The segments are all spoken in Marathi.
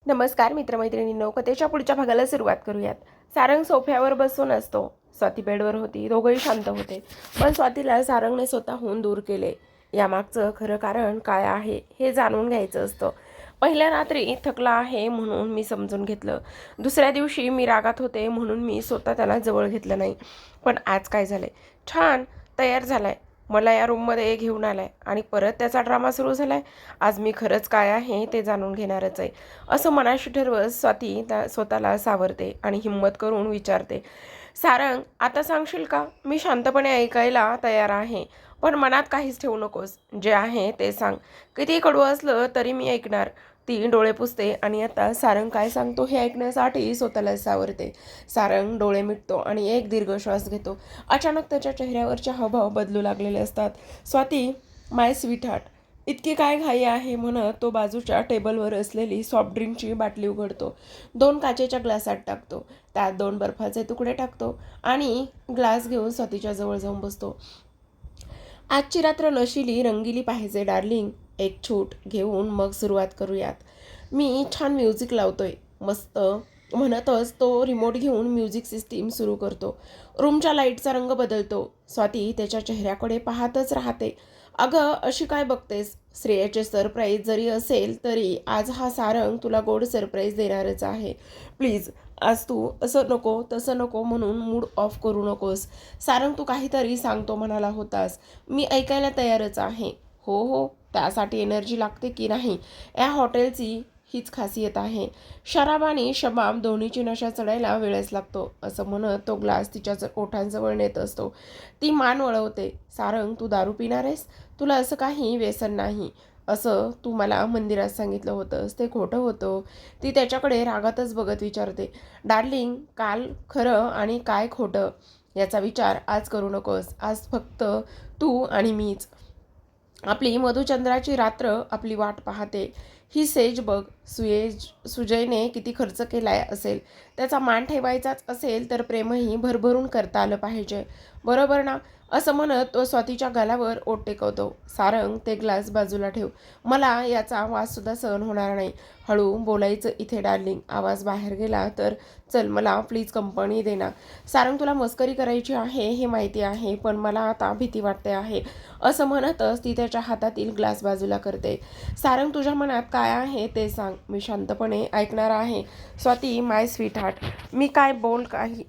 नमस्कार मित्रमैत्रिणींनो, कथेच्या पुढच्या भागाला सुरुवात करूयात. सारंग सोफ्यावर बसून असतो. स्वाती बेडवर होती. दोघंही शांत होते, पण स्वातीला सारंगने स्वतःहून दूर केले. यामागचं खरं कारण काय आहे हे जाणून घ्यायचं असतं. पहिल्या रात्री थकला आहे म्हणून मी समजून घेतलं. दुसऱ्या दिवशी मी रागात होते म्हणून मी स्वतः त्याला जवळ घेतलं नाही. पण आज काय झालंय? छान तयार झालाय, मला या रूममध्ये घेऊन आलाय आणि परत त्याचा ड्रामा सुरू झालाय. आज मी खरंच काय आहे ते जाणून घेणारच आहे, असं मनाशी ठरवत स्वाती स्वतःला सावरते आणि हिंमत करून विचारते, सारंग आता सांगशील का? मी शांतपणे ऐकायला तयार आहे, पण मनात काहीच ठेवू नकोस. जे आहे ते सांग. किती कडू असलं तरी मी ऐकणार. ती डोळे पुसते आणि आता सारंग काय सांगतो हे ऐकण्यासाठी स्वतःला सावरते. सारंग डोळे मिटतो आणि एक दीर्घ श्वास घेतो. अचानक त्याच्या चेहऱ्यावरचे हावभाव बदलू लागलेले असतात. स्वाती, माय स्वीट हार्ट, इतकी काय घाई आहे म्हणत तो बाजूच्या टेबलवर असलेली सॉफ्ट ड्रिंकची बाटली उघडतो. 2 काचेच्या ग्लासात टाकतो. त्यात 2 बर्फाचे तुकडे टाकतो आणि ग्लास घेऊन स्वातीच्या जवळ जाऊन बसतो. आजची रात्र नशिली रंगिली पाहिजे डार्लिंग. एक छूट घेऊन मग सुरुवात करूयात. मी छान म्युझिक लावतोय, मस्त म्हणतच तो रिमोट घेऊन म्युझिक सिस्टीम सुरू करतो. रूमच्या लाईटचा रंग बदलतो. स्वाती त्याच्या चेहऱ्याकडे पाहतच राहते. अगं अशी काय बघतेस? श्रेयाचे सरप्राईज जरी असेल तरी आज हा सारंग तुला गोड सरप्राईज देणारच आहे. प्लीज आज तू असं नको तसं नको म्हणून मूड ऑफ करू नकोस. सारंग तू काहीतरी सांगतो म्हणाला होतास, मी ऐकायला तयारच आहे. हो हो, त्यासाठी एनर्जी लागते की नाही या हॉटेलची हीच खासियत आहे. शराब आणि शबाब दोन्हीची नशा चढायला वेळच लागतो, असं म्हणत तो ग्लास तिच्या ओठांजवळ नेत असतो. ती मान वळवते. सारंग तू दारू पिणार आहेस? तुला असं काही व्यसन नाही असं तू मला मंदिरात सांगितलं होतंस, ते खोटं होतं. ती त्याच्याकडे रागातच बघत विचारते, डार्लिंग काल खरं आणि काय खोटं याचा विचार आज करू नकोस. आज फक्त तू आणि मीच. आपली मधुचंद्राची रात्र आपली वाट पाहते. ही सेज बघ. सुजयने किती खर्च केलाय असेल. त्याचा मान ठेवायचाच असेल तर प्रेमही भरभरून करता आलं पाहिजे, बरोबर ना? असं म्हणत तो स्वातीच्या गालावर ओठ टेकवतो. सारंग ते ग्लास बाजूला ठेव, मला याचा वाससुद्धा सहन होणार नाही. हळू बोलायचं इथे डार्लिंग, आवाज बाहेर गेला तर चल मला प्लीज कंपनी दे ना. सारंग तुला मस्करी करायची आहे हे माहिती आहे, पण मला आता भीती वाटते आहे. असं म्हणतच ती त्याच्या हातातील ग्लास बाजूला करते. सारंग तुझ्या मनात काय आहे ते सांग, मी शांतपणे ऐकणार आहे. स्वाती माय स्वीट हार्ट, मी काय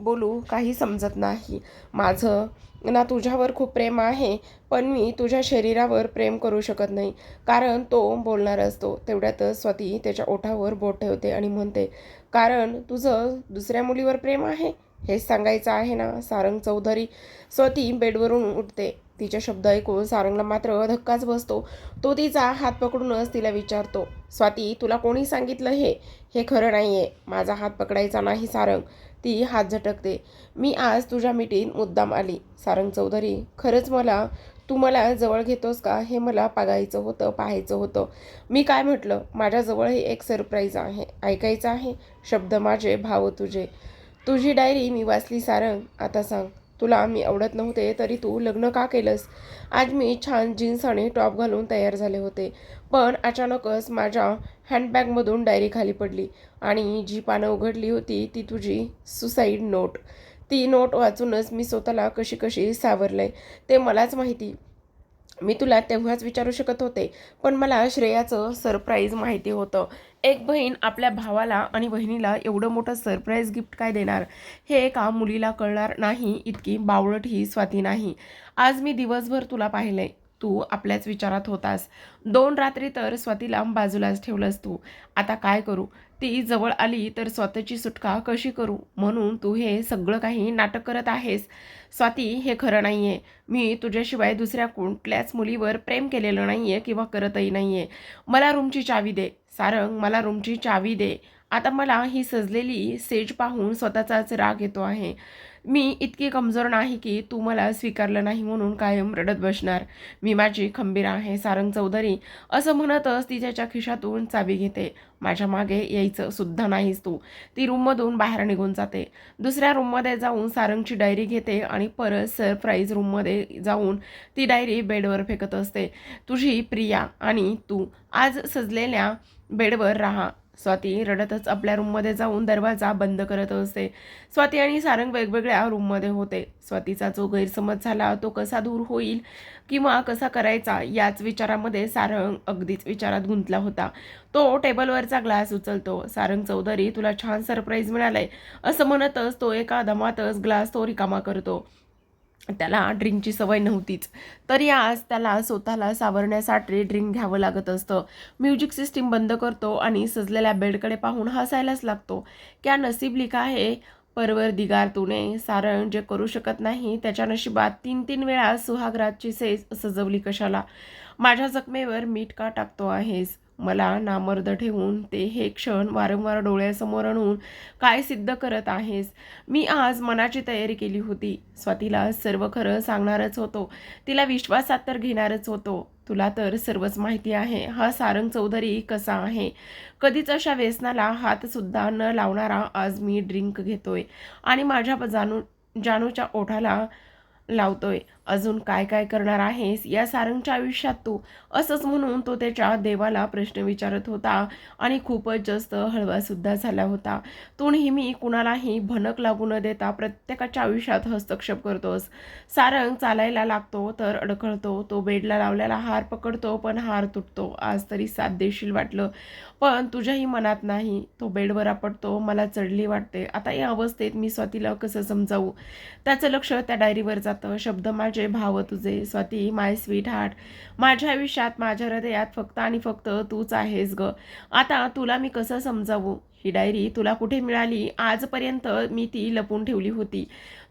बोलू काही समजत नाही. माझं ना तुझ्यावर खूप प्रेम आहे, पण मी तुझ्या शरीरावर प्रेम करू शकत नाही, कारण तो बोलणार असतो. तेवढ्यातच स्वाती त्याच्या ओठावर बोट ठेवते आणि म्हणते, कारण तुझं दुसऱ्या मुलीवर प्रेम आहे हेच सांगायचं आहे ना सारंग चौधरी. स्वाती बेडवरून उठते. तिचे शब्द ऐकून सारंगला मात्र धक्काच बसतो. तो तिचा हात पकडूनच तिला विचारतो, स्वाती तुला कोणी सांगितलं हे? हे खरं नाही आहे. माझा हात पकडायचा नाही सारंग. ती हात झटकते. मी आज तुझ्या मिठीत मुद्दाम आली. सारंग चौधरी, खरंच तू मला जवळ घेतोस का हे मला पाहायचं होतं. मी काय म्हटलं? माझ्याजवळ एक सरप्राईज आहे, ऐकायचं आहे. शब्द माझे, भाव तुझे. तुझी डायरी मी वाचली सारंग. आता सांग, तुला मी आवडत नव्हते तरी तू लग्न का केलंस? आज मी छान जीन्स आणि टॉप घालून तयार झाले होते, पण अचानकच माझ्या हँडबॅगमधून डायरी खाली पडली आणि जी पानं उघडली होती ती तुझी सुसाईड नोट. ती नोट वाचूनच मी स्वतःला कशी कशी सावरलंय ते मलाच माहिती. मी तुला तेव्हाच विचारू शकत होते, पण मला श्रेयाचं सरप्राईज माहिती होतं. एक बहीण आपल्या भावाला आणि बहिणीला एवढं मोठं सरप्राईज गिफ्ट काय देणार हे एका मुलीला कळणार नाही इतकी बावळट ही स्वाती नाही. आज मी दिवसभर तुला पाहिलंय, तू आपल्याच विचारात होतास. 2 रात्री तर स्वातीला बाजूलाच ठेवलंस तू. आता काय करू? ती जवळ आली तर स्वतःची सुटका कशी करू म्हणून तू हे सगळं काही नाटक करत आहेस. स्वाती हे खरं नाही आहे. मी तुझ्याशिवाय दुसऱ्या कुठल्याच मुलीवर प्रेम केलेलं नाही आहे किंवा करतही नाही आहे. मला रूमची चावी दे सारंग, मला रूमची चावी दे. आता मला ही सजलेली सेज पाहून स्वतःचाच राग येतो आहे. मी इतकी कमजोर नाही की तू मला स्वीकारलं नाही म्हणून कायम रडत बसणार. मी माझी खंबीर आहे सारंग चौधरी. असं म्हणतच ती त्याच्या खिशातून चावी घेते. माझ्या मागे यायचं सुद्धा नाहीस तू. ती रूममधून बाहेर निघून जाते. दुसऱ्या रूममध्ये जाऊन सारंगची डायरी घेते आणि परत सरप्राईज रूममध्ये जाऊन ती डायरी बेडवर फेकत असते. तुझी प्रिया आणि तू आज सजलेल्या बेडवर राहा. स्वाती रडतच आपल्या रूममध्ये जाऊन दरवाजा बंद करत असते. स्वाती आणि सारंग वेगवेगळ्या रूममध्ये होते. स्वातीचा जो गैरसमज झाला तो कसा दूर होईल किंवा कसा करायचा याच विचारामध्ये सारंग अगदीच विचारात गुंतला होता. तो टेबलवरचा ग्लास उचलतो. सारंग चौधरी, तुला छान सरप्राईज मिळालंय असं म्हणतच तो एका दमातच ग्लास तो रिकामा करतो. त्याला ड्रिंकची सवय नव्हतीच, तरी आज त्याला स्वतःला सावरण्यासाठी ड्रिंक घ्यावं लागत असतं. म्युझिक सिस्टीम बंद करतो आणि सजलेल्या बेडकडे पाहून हसायलाच लागतो. क्या नसीब लिखा है परवरदिगार तूने. सारंग जे करू शकत नाही त्याच्या नशिबात 3-3 वेळा सुहागरातची सेज सजवली कशाला. माझ्या जखमेवर मीठ का टाकतो आहेस. मला नामर्द ठेवून ते हे क्षण वारंवार डोळ्यासमोर आणून काय सिद्ध करत आहेस. मी आज मनाची तयारी केली होती. स्वातीला सर्व खरं सांगणारच होतो. तिला विश्वासात तर घेणारच होतो. तुला तर सर्वच माहिती आहे हा सारंग चौधरी कसा आहे. कधीच अशा व्यसनाला हात सुद्धा न लावणारा आज मी ड्रिंक घेतोय आणि माझ्या जानूच्या ओठाला लावतोय. अजून काय काय करणार आहेस या सारंगच्या आयुष्यात तू. असंच म्हणून तो त्याच्या देवाला प्रश्न विचारत होता आणि खूपच जास्त हळवा सुद्धा झाला होता. तू नेहमी कुणालाही भनक लागू न देता प्रत्येकाच्या आयुष्यात हस्तक्षेप करतोस. सारंग चालायला लागतो तर अडखळतो. तो बेडला लावलेला हार पकडतो पण हार तुटतो. आज तरी साथ देशील वाटलं पण तुझ्याही मनात नाही. तो बेडवर आपटतो. मला चढली वाटते. आता या अवस्थेत मी स्वातीला कसं समजावू. त्याचं लक्ष त्या डायरीवर जातं. शब्द माझे, भाव तुझे. स्वाती, माय स्वीट हार्ट. माझ्या आयुष्यात, माझ्या हृदयात फक्त आणि फक्त तूच आहेस ग. आता तुला मी कसं समजावू. ही डायरी तुला कुठे मिळाली. आजपर्यंत मी ती लपून ठेवली होती.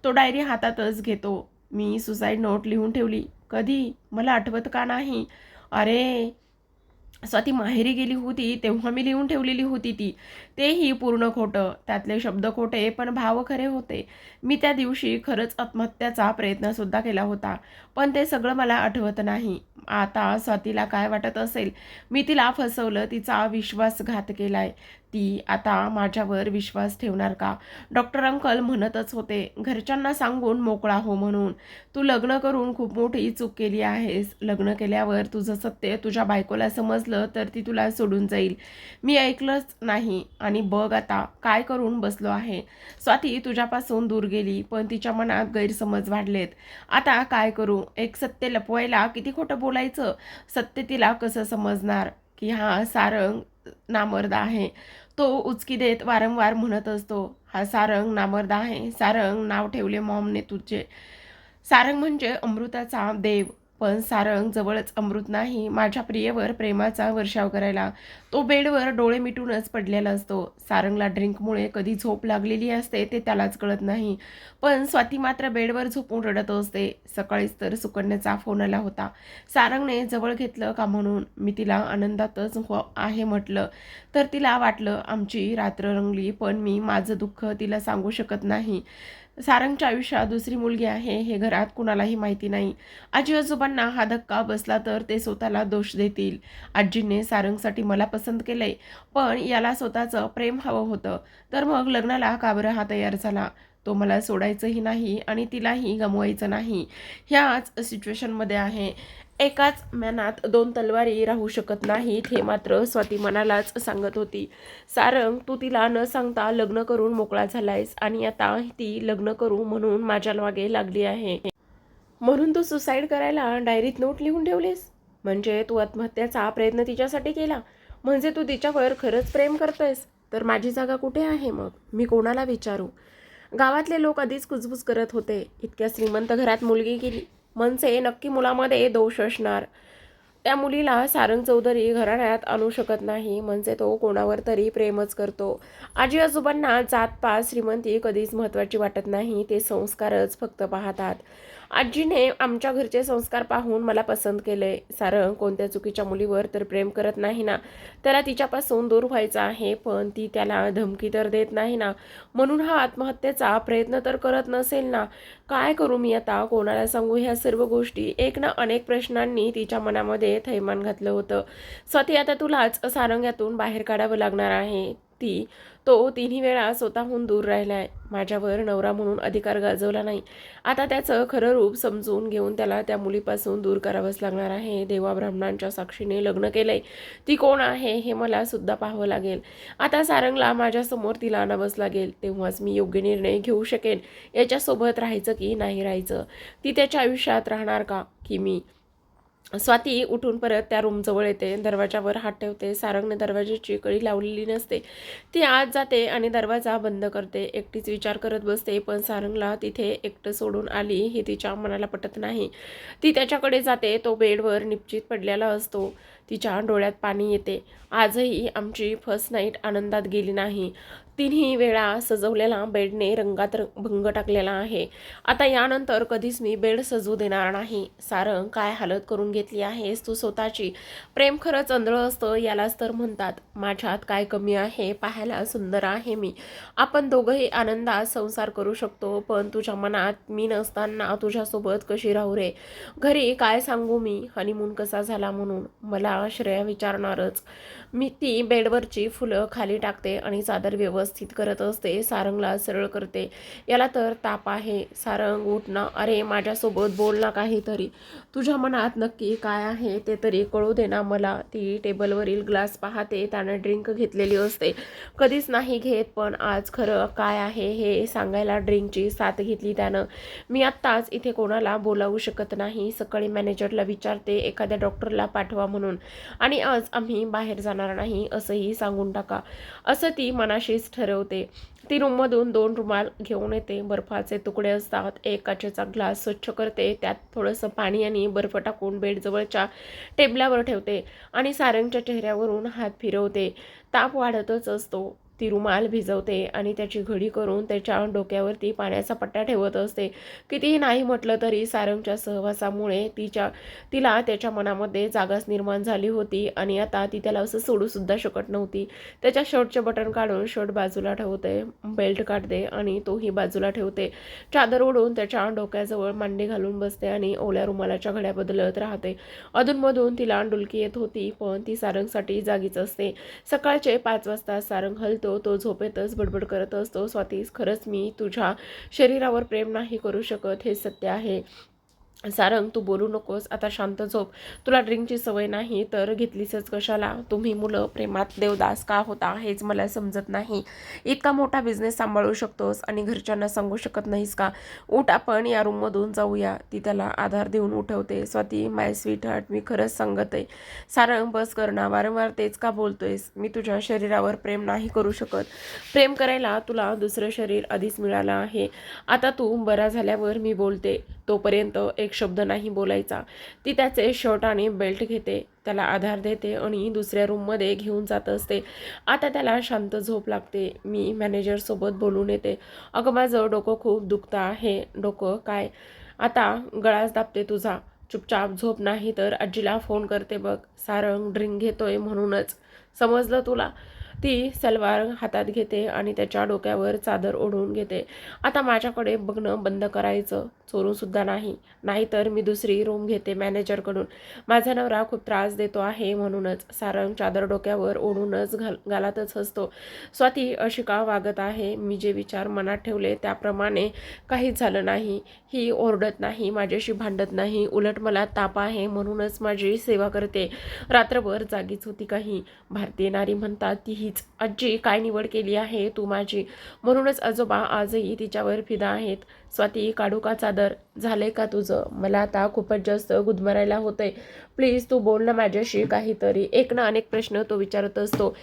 तो डायरी हातातच घेतो. मी सुसाईड नोट लिहून ठेवली. कधी? मला आठवत का नाही. अरे स्वाती माहेरी गेली होती तेव्हा मी लिहून ठेवलेली होती ती. तेही पूर्ण खोटं. त्यातले शब्द खोटे पण भाव खरे होते. मी त्या दिवशी खरंच आत्महत्याचा प्रयत्न सुद्धा केला होता पण ते सगळं मला आठवत नाही. आता स्वातीला काय वाटत असेल. मी तिला फसवलं, तिचा विश्वासघात केलाय. ती आता माझ्यावर विश्वास ठेवणार का. डॉक्टर अंकल म्हणतच होते घरच्यांना सांगून मोकळा हो म्हणून. तू लग्न करून खूप मोठी चूक केली आहेस. लग्न केल्यावर तुझं सत्य तुझ्या बायकोला समजलं तर ती तुला सोडून जाईल. मी ऐकलंच नाही आणि बघ आता काय करून बसलो आहे. स्वाती तुझ्यापासून दूर गेली पण तिच्या मनात गैरसमज वाढलेत. आता काय करू. एक सत्य लपवायला किती खोटं बोलायचं. सत्य तिला कसं समजणार की हा सारंग नामर्द आहे. तो उचकी देत वारंवार म्हणत असतो हा सारंग नामर्द आहे. सारंग नाव ठेवले मॉमने तुझे. सारंग म्हणजे अमृताचा देव. पण सारंग जवळच अमृत नाही माझ्या प्रियेवर प्रेमाचा वर्षाव करायला. तो बेडवर डोळे मिटूनच पडलेला असतो. सारंगला ड्रिंकमुळे कधी झोप लागलेली असते ते त्यालाच कळत नाही. पण स्वाती मात्र बेडवर झोपून रडत असते. सकाळीच तर सुकन्याचा फोन आला होता. सारंगने जवळ घेतलं का म्हणून. मी तिला आनंदातच आहे म्हटलं तर तिला वाटलं आमची रात्र रंगली पण मी माझं दुःख तिला सांगू शकत नाही. सारंगच्या आयुष्यात दुसरी मुलगी आहे हे घरात कुणालाही माहिती नाही. आजी आजोबांना हा धक्का बसला तर ते स्वतःला दोष देतील. आजीने सारंगसाठी मला पसंत केलंय पण याला स्वतःचं प्रेम हवं होतं तर मग लग्नाला का बरं हा तयार झाला. तो मला सोडायचंही नाही आणि तिलाही गमवायचं नाही. ह्याच सिच्युएशनमध्ये आहे. एकाच मनात दोन तलवारी राहू शकत नाहीत हे मात्र स्वाती मनालाच सांगत होती. सारंग, तू तिला न सांगता लग्न करून मोकळा झालायस आणि आता ती लग्न करू म्हणून माझ्या मागे लागली आहे. म्हणून तू सुसाईड करायला डायरीत नोट लिहून ठेवलीस. म्हणजे तू आत्महत्याचा प्रयत्न तिच्यासाठी केला. म्हणजे तू तिच्यावर खरंच प्रेम करतोयस. तर माझी जागा कुठे आहे मग. मी कोणाला विचारू. गावातले लोक आधीच कुजबूज करत होते. इतक्या श्रीमंत घरात मुलगी गेली म्हणजे नक्की मुलामध्ये दोष असणार. त्या मुलीला सारंग चौधरी घराण्यात आणू शकत नाही म्हणजे तो कोणावर तरी प्रेमच करतो. आजी आजोबांना जातपात श्रीमंती कधीच महत्त्वाची वाटत नाही. ते संस्कारच फक्त पाहतात. आजीने आमच्या घरचे संस्कार पाहून मला पसंत केले. सारंग कोणत्या चुकीच्या मुलीवर तर प्रेम करत नाही ना. त्याला तिच्यापासून दूर व्हायचं आहे पण ती त्याला धमकी तर देत नाही ना. म्हणून हा आत्महत्येचा प्रयत्न तर करत नसेल ना. काय करू मी आता. कोणाला सांगू. ह्या सर्व गोष्टी एक ना अनेक प्रश्नांनी तिच्या मनामध्ये थैमान घातलं होतं. स्वाती आता तुलाच सारंग यातून बाहेर काढावं लागणार आहे. तो तिन्ही वेळा स्वतःहून दूर राहिला आहे. माझ्यावर नवरा म्हणून अधिकार गाजवला नाही. आता त्याचं खरं रूप समजून घेऊन त्याला त्या मुलीपासून दूर करावंच लागणार आहे. देवा ब्राह्मणांच्या साक्षीने लग्न केलंय. ती कोण आहे हे मला सुद्धा पाहावं लागेल. आता सारंगला माझ्यासमोर तिला आणावंच लागेल. तेव्हाच मी योग्य निर्णय घेऊ शकेन. याच्यासोबत राहायचं की नाही राहायचं. ती त्याच्या आयुष्यात राहणार का की मी. स्वाती उठून परत त्या रूमजवळ येते. दरवाजावर हात ठेवते. सारंगने दरवाजाची कडी लावलेली नसते. ती आत जाते आणि दरवाजा बंद करते. एकटीच विचार करत बसते. पण सारंगला तिथे एकटं सोडून आली हे तिच्या मनाला पटत नाही. ती त्याच्याकडे जाते. तो बेडवर निपचित पडलेला असतो. तिच्या डोळ्यात पाणी येते. आजही आमची फर्स्ट नाईट आनंदात गेली नाही. तिन्ही वेळा सजवलेला बेडने रंगात भंग टाकलेला आहे. आता यानंतर कधीच मी बेड सजवू देणार नाही. सारंग, काय हालत करून घेतली आहेस तू स्वतःची. प्रेम खरंच आंधळं असतं यालाच तर म्हणतात. माझ्यात काय कमी आहे. पाहायला सुंदर आहे मी. आपण दोघंही आनंदात संसार करू शकतो. पण तुझ्या मनात मी नसताना तुझ्यासोबत कशी राहू रे. घरी काय सांगू मी हनीमून कसा झाला म्हणून. मला श्रेया विचारणारच. मी ती बेडवरची फुलं खाली टाकते आणि चादर व्यवस्थित करत असते. सारंगला सरळ करते. याला तर ताप आहे. सारंग, उठ ना. अरे माझ्यासोबत बोल ना काहीतरी. तुझ्या मनात नक्की काय आहे ते तरी कळू दे ना मला. ती टेबलवरील ग्लास पाहते. त्यानं ड्रिंक घेतलेली असते. कधीच नाही घेत, पण आज खरं काय आहे हे सांगायला ड्रिंकची साथ घेतली त्यानं. मी आत्ताच इथे कोणाला बोलावू शकत नाही. सकाळी मॅनेजरला विचारते एखाद्या डॉक्टरला पाठवा म्हणून. आणि आज आम्ही बाहेर जाणार नाही असंही सांगून टाका. असं ती मनाशीच ठरवते. ती रूममधून 2 रुमाल घेऊन येते. बर्फाचे तुकडे असतात. एक काचेचा ग्लास स्वच्छ करते. त्यात थोडंसं पाणी आणि बर्फ टाकून बेडजवळच्या टेबलावर ठेवते आणि सारंगच्या चेहऱ्यावरून हात फिरवते. ताप वाढतच असतो. ती रुमाल भिजवते आणि त्याची घडी करून त्याच्या डोक्यावरती पाण्याचा पट्टा ठेवत असते. कितीही नाही म्हटलं तरी सारंगच्या सहवासामुळे तिला त्याच्या मनामध्ये जागाच निर्माण झाली होती आणि आता ती त्याला असं सोडू सुद्धा शकत नव्हती. त्याच्या शर्टचे बटन काढून शर्ट बाजूला ठेवते. बेल्ट काढते आणि तोही बाजूला ठेवते. चादर ओढून त्याच्या डोक्याजवळ मांडी घालून बसते आणि ओल्या रुमालाच्या घड्या बदलत राहते. अधूनमधून तिला डुलकी येत होती, पण ती सारंगसाठी जागीच असते. सकाळचे 5 वाजता सारंग हलतो. तो झोपेतच बडबड करत असतो. स्वाती, खरंच मी तुझ्या शरीरावर प्रेम नाही करू शकत हे सत्य आहे. सारंग, तू बोलू नकोस. आता शांत झोप. तुला ड्रिंकची सवय नाही तर घेतलीसच कशाला. तुम्ही मुलं प्रेमात देवदास का होता हेच मला समजत नाही. इतका मोठा बिझनेस सांभाळू शकतोस आणि घरच्यांना सांगू शकत नाहीस का. उठ, आपण या रूममधून जाऊया. ती त्याला आधार देऊन उठवते. स्वाती, माय स्वीट हार्ट, मी खरंच सांगत आहे. सारंग, बस कर ना. वारंवार तेच का बोलतोयस. मी तुझ्या शरीरावर प्रेम नाही करू शकत. प्रेम करायला तुला दुसरं शरीर आधीच मिळालं आहे. आता तू बरा झाल्यावर मी बोलते. तोपर्यंत एक शब्द नाही बोलायचा. ती त्याचे शर्ट आणि बेल्ट घेते. त्याला आधार देते आणि दुसऱ्या रूममध्ये घेऊन जात असते. आता त्याला शांत झोप लागते. मी मॅनेजरसोबत बोलून येते. अगं, माझं डोकं खूप दुखतं आहे. डोकं काय, आता गळाच दाबते तुझा. चुपचाप झोप, नाही तर आजीला फोन करते बघ. सारंग, ड्रिंक घेतोय म्हणूनच, समजलं तुला. ती सलवार हातात घेते आणि त्याच्या डोक्यावर चादर ओढून घेते. आता माझ्याकडे बघणं बंद करायचं. चोरूनसुद्धा नाही. नाहीतर मी दुसरी रूम घेते मॅनेजरकडून. माझा नवरा खूप त्रास देतो आहे म्हणूनच. सारंग चादर डोक्यावर ओढूनच गालातच हसतो. स्वाती अशी का वागत आहे. मी जे विचार मनात ठेवले त्याप्रमाणे काहीच झालं नाही. ही ओरडत नाही, माझ्याशी भांडत नाही. उलट मला ताप आहे म्हणूनच माझी सेवा करते. रात्रभर जागीच होती काही. भारतीय नारी म्हणतात ती हीच. आजी, काय निवड केली आहे तू माझी. म्हणूनच आजोबा आजही तिच्यावर फिदा आहेत. स्वाती, काढू का चादर. झालंय का तुझं. मला आता खूपच जास्त गुदमरायला होतंय. प्लीज तू बोल ना माझ्याशी काहीतरी. एक ना अनेक प्रश्न तो विचारत असतो.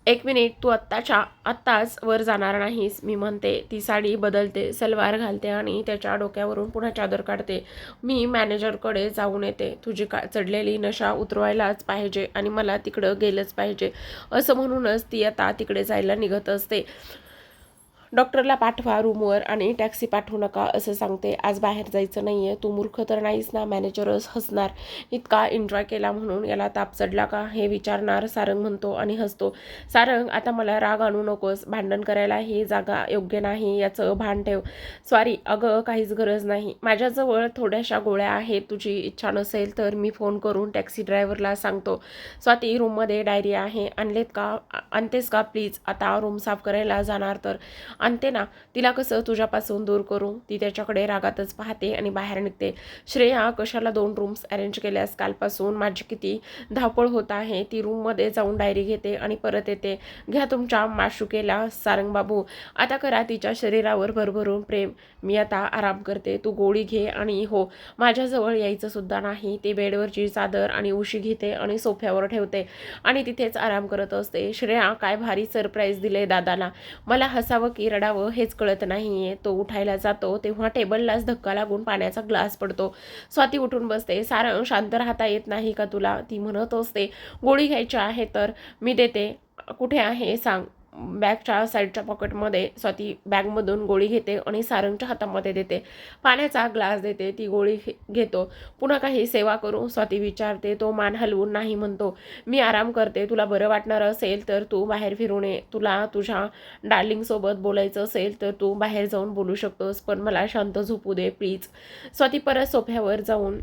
1 मिनिट, तू आत्ताच वर जाणार नाहीस. मी म्हणते. ती साडी बदलते, सलवार घालते आणि त्याच्या डोक्यावरून पुन्हा चादर काढते. मी मॅनेजरकडे जाऊन येते. तुझी चढलेली नशा उतरवायलाच पाहिजे आणि मला तिकडं गेलंच पाहिजे. असं म्हणूनच ती आता तिकडे जायला निघत असते. डॉक्टरला पाठवा रूमवर आणि टॅक्सी पाठवू नका असं सांगते. आज बाहेर जायचं नाही आहे. तू मूर्ख तर नाहीस ना. मॅनेजरच हसणार. इतका एन्जॉय केला म्हणून याला ताप चढला का हे विचारणार सारंग म्हणतो आणि हसतो. सारंग आता मला राग आणू नकोस. भांडण करायला ही जागा योग्य नाही याचं भान ठेव. सॉरी अगं काहीच गरज नाही. माझ्याजवळ थोड्याशा गोळ्या आहेत. तुझी इच्छा नसेल तर मी फोन करून टॅक्सी ड्रायव्हरला सांगतो. स्वाती रूममध्ये डायरी आहे. आणतेस का प्लीज. आता रूम साफ करायला जाणार तर आणते ना. तिला कसं तुझ्यापासून दूर करू. ती त्याच्याकडे रागातच पाहते आणि बाहेर निघते. श्रेया कशाला 2 रूम्स अरेंज केल्यास. कालपासून माझी किती धावपळ होत आहे. ती रूममध्ये जाऊन डायरी घेते आणि परत येते. घ्या तुमच्या माशुकेला सारंग बाबू. आता करा तिच्या शरीरावर भरभरून प्रेम. मी आता आराम करते. तू गोळी घे आणि हो माझ्याजवळ यायचं सुद्धा नाही. ती बेडवरची चादर आणि उशी घेते आणि सोफ्यावर ठेवते आणि तिथेच आराम करत असते. श्रेया काय भारी सरप्राईज दिले दादाला. मला हसावं की रडावं हेच कळत नाहीये. तो उठायला जातो तेव्हा टेबललाच धक्का लागून पाण्याचा ग्लास पडतो. स्वाती उठून बसते. सारंग शांत राहता येत नाही का तुला. ती म्हणत असते. गोळी घ्यायची आहे तर मी देते. कुठे आहे सांग. बॅगच्या साईडच्या पॉकेटमध्ये. स्वाती बॅगमधून गोळी घेते आणि सारंगच्या हातामध्ये देते. पाण्याचा ग्लास देते. ती गोळी घेतो. पुन्हा काही सेवा करू स्वाती विचारते. तो मान हलवून नाही म्हणतो. मी आराम करते. तुला बरं वाटणार असेल तर तू बाहेर फिरून ये. तुला तुझ्या डार्लिंगसोबत बोलायचं असेल तर तू बाहेर जाऊन बोलू शकतोस पण मला शांत झोपू दे प्लीज. स्वाती परत सोफ्यावर जाऊन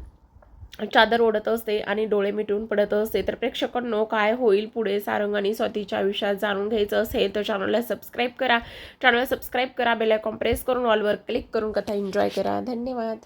चादर ओढत असते आणि डोळे मिटून पडत असते. तर प्रेक्षकांनो काय होईल पुढे सारंग आणि स्वातीच्या आयुष्यात जाणून घ्यायचं असेल तर चॅनलला सबस्क्राईब करा. बेल आयकॉन प्रेस करून ऑलवर क्लिक करून कथा एन्जॉय करा. धन्यवाद.